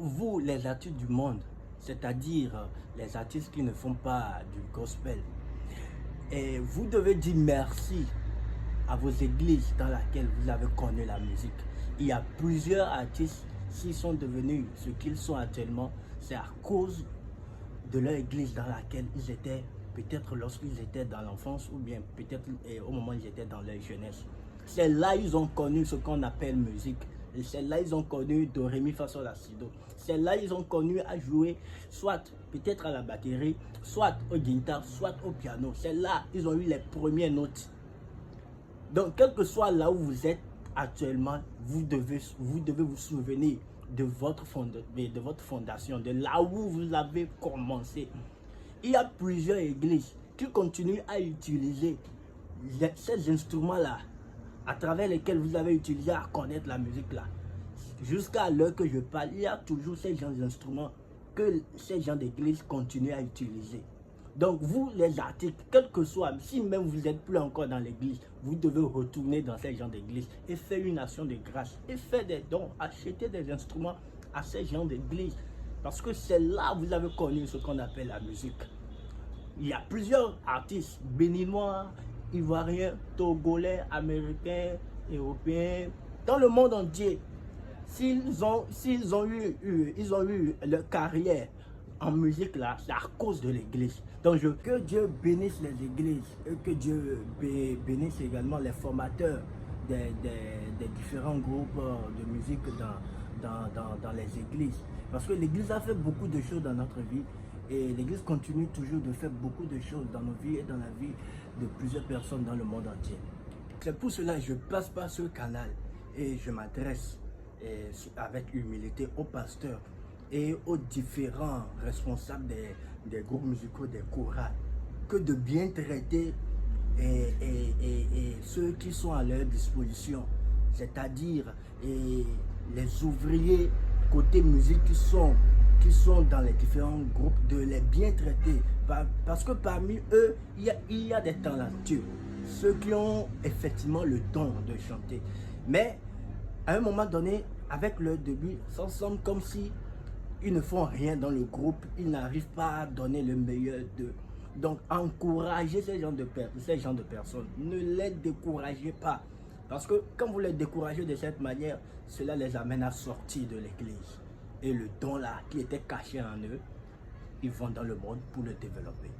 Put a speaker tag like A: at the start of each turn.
A: vous, les artistes du monde, c'est-à-dire les artistes qui ne font pas du gospel, et vous devez dire merci à vos églises dans lesquelles vous avez connu la musique. Il y a plusieurs artistes, s'ils sont devenus ce qu'ils sont actuellement, c'est à cause de leur église dans laquelle ils étaient, peut-être lorsqu'ils étaient dans l'enfance ou bien peut-être au moment où ils étaient dans leur jeunesse. C'est là ils ont connu ce qu'on appelle musique. Et c'est là ils ont connu Do, Ré, Mi, Fa, Sol, La, Si, Do. C'est là ils ont connu à jouer soit peut-être à la batterie, soit au guitare, soit au piano. C'est là ils ont eu les premières notes. Donc quel que soit là où vous êtes actuellement, vous devez vous souvenir de votre fondation, de là où vous avez commencé. Il y a plusieurs églises qui continuent à utiliser ces instruments-là, à travers lesquels vous avez utilisé à connaître la musique-là. Jusqu'à l'heure que je parle, il y a toujours ces genres d'instruments que ces gens d'église continuent à utiliser. Donc vous, les artistes, quel que soit, si même vous n'êtes plus encore dans l'église, vous devez retourner dans ces gens d'église et faire une action de grâce et faire des dons, acheter des instruments à ces gens d'église. Parce que c'est là que vous avez connu ce qu'on appelle la musique. Il y a plusieurs artistes béninois, ivoiriens, togolais, américains, européens, dans le monde entier. S'ils ont eu leur carrière en musique là, c'est à cause de l'église. Donc que Dieu bénisse les églises et que Dieu bénisse également les formateurs des différents groupes de musique dans les églises. Parce que l'église a fait beaucoup de choses dans notre vie et l'église continue toujours de faire beaucoup de choses dans nos vies et dans la vie de plusieurs personnes dans le monde entier. C'est pour cela que je passe par ce canal et je m'adresse avec humilité aux pasteurs et aux différents responsables des groupes musicaux, des chorales, que de bien traiter ceux qui sont à leur disposition, c'est-à-dire les ouvriers côté musique qui sont dans les différents groupes, de les bien traiter, parce que parmi eux, il y a des talentueux, ceux qui ont effectivement le don de chanter, mais à un moment donné, avec leur début, ça semble comme si ils ne font rien dans le groupe, ils n'arrivent pas à donner le meilleur d'eux. Donc encouragez ces gens de personnes, ne les découragez pas. Parce que quand vous les découragez de cette manière, cela les amène à sortir de l'église. Et le don là qui était caché en eux, ils vont dans le monde pour le développer.